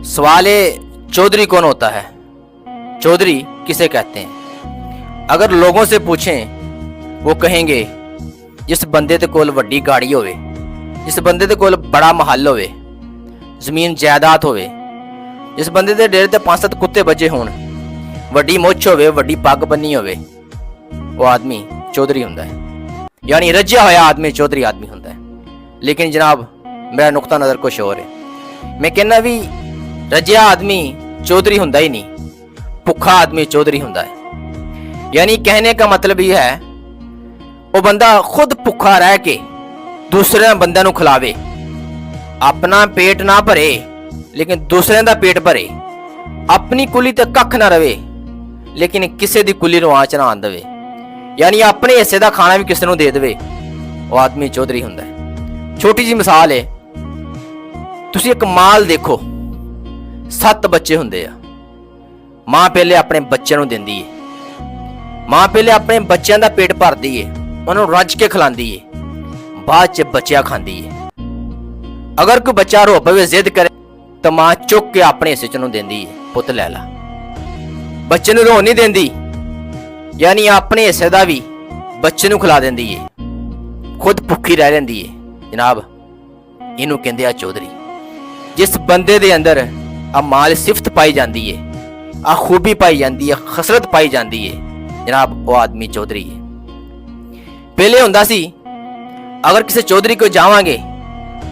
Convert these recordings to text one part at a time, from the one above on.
सवाल है चौधरी कौन होता है। चौधरी किसे कहते हैं? अगर लोगों से पूछें वो कहेंगे जिस बंदे दे कोल वड्डी गाड़ी होवे, जिस बंदे दे कोल बड़ा महल होवे, जमीन जायदाद होवे, जिस बंदे दे डेरे ते 5-7 कुत्ते बजे होण, वड्डी मुछ होवे, वड्डी पग बन्नी होवे, वो आदमी चौधरी हुंदा है। यानी रज्जिया होया आदमी चौधरी आदमी हुंदा है। लेकिन जनाब मेरा नुक्ता नज़र कुछ और है। मैं कहना भी रज्जिया आदमी चौधरी हुंदा ही नहीं, भुखा आदमी चौधरी हुंदा है। यानी कहने का मतलब यह है वो बंदा खुद भुखा रह के दूसरे बंदे नूं खिलावे, अपना पेट ना भरे लेकिन दूसरे दा पेट भरे, अपनी कुली ते कख ना रवे लेकिन किसी दी कुली नूं आंच ना आन देवे, यानी अपने हिस्से दा खाना भी किसी नूं दे देवे, वो आदमी चौधरी हुंदा है। छोटी जी मिसाल है, तुसी एक माल देखो, 7 बच्चे हुंदे आ, मां पहले अपने बच्चों नूं दिंदी है, मां पहले अपने बच्चों का पेट भरदी है, उन्होंने रज के खिलांदी है, बाद च बच्चा खांदी है। अगर कोई बच्चा रो पवे जिद करे तो मां चुक के अपने हिस्से च देंदी है, पुत लै ला। बच्चे नूं रो नहीं देंदी, यानी अपने हिस्से का भी बच्चे नूं खिला देंदी है, खुद भुखी रह लेंदी है। जनाब इनू कहंदे आ चौधरी। जिस बंदे दे अंदर आ माल सिफत पाई जाती है, आ खूबी पाई जाती है, खसरत पाई जाती है, जनाब वो आदमी चौधरी है। पहले हुंदा सी अगर किसी चौधरी को जावांगे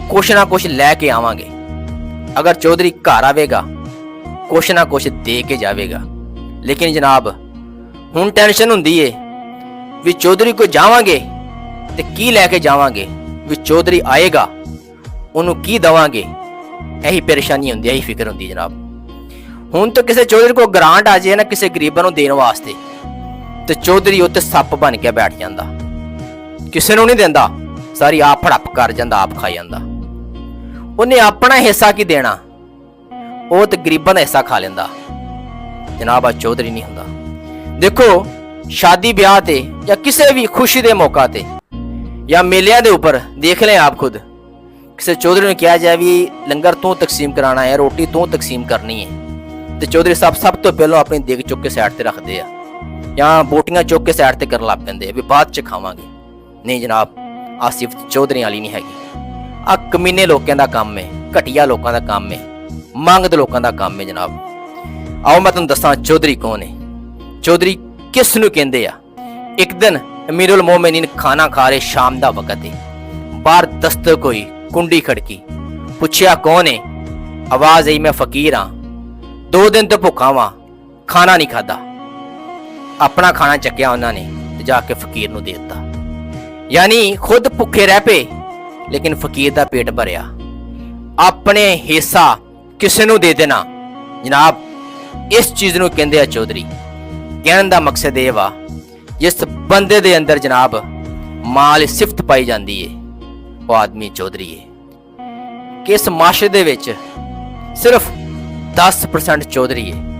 कुछ ना कुछ लैके आवांगे, अगर चौधरी घर आवेगा कुछ ना कुछ दे के जावेगा। लेकिन जनाब हुण टेंशन हुंदी है भी चौधरी को जावांगे ते की लैके जावांगे, भी चौधरी आएगा उन्होंने की दवांगे, यही परेशानी होंदी, यही फिक्र होंदी जनाब। हुण तो किसी चौधरी को ग्रांट आ जाए ना किसी गरीबां नूं देण वास्ते ते चौधरी उत्ते सप बन के बैठ जांदा, किसी नूं नहीं देंदा, सारी आप हड़प कर जांदा, आप खा जांदा। उन्हें अपना हिस्सा की देना, वो तो गरीबां दा हिस्सा खा लेंदा। जनाब आ चौधरी नहीं हुंदा। देखो शादी ब्याह ते या किसी भी खुशी दे मौका ते या मेलियां दे ऊपर देख लें आप खुद, किसी चौधरी ने कहा जाए भी लंगर तू तकसीम कराना है, रोटी तू तकसीम करनी है, तो चौधरी साहब सब तो पहले अपनी देग चुक के साइड ते रखते हैं या बोटियां चुक के साइड ते कर ला पैंदे भी बाद च खावांगे। नहीं जनाब आ सिफत चौधरी वाली नहीं हैगी, आ कमीने लोगों का काम है, घटिया लोगों का काम है, मंगद लोगों का काम है। जनाब आओ मैं तुहानूं दसां चौधरी कौन है, चौधरी किस नूं कहंदे आ। एक दिन अमीरुल मोमिनीन खाना खा रहे, शाम का वक्त है, बाहर दस्तक होई, कुंडी खड़की, पूछया कौन है, आवाज आई मैं फकीर हाँ, 2 दिन तो भुखा वां, खाना नहीं खादा। अपना खाना चक्या उन्होंने ते जाके फकीर नूं दे दिता, यानी खुद भुखे रह पे लेकिन फकीर दा पेट भरिया, अपने हिस्सा किसी नूं दे देना। जनाब इस चीज नूं कहंदे आ चौधरी। कहण दा मकसद ये वा जिस बंदे दे अंदर जनाब माल सिफत पाई जाती है वो आदमी चौधरी है। कि इस माशरे दे विच सिर्फ 10% चौधरी है।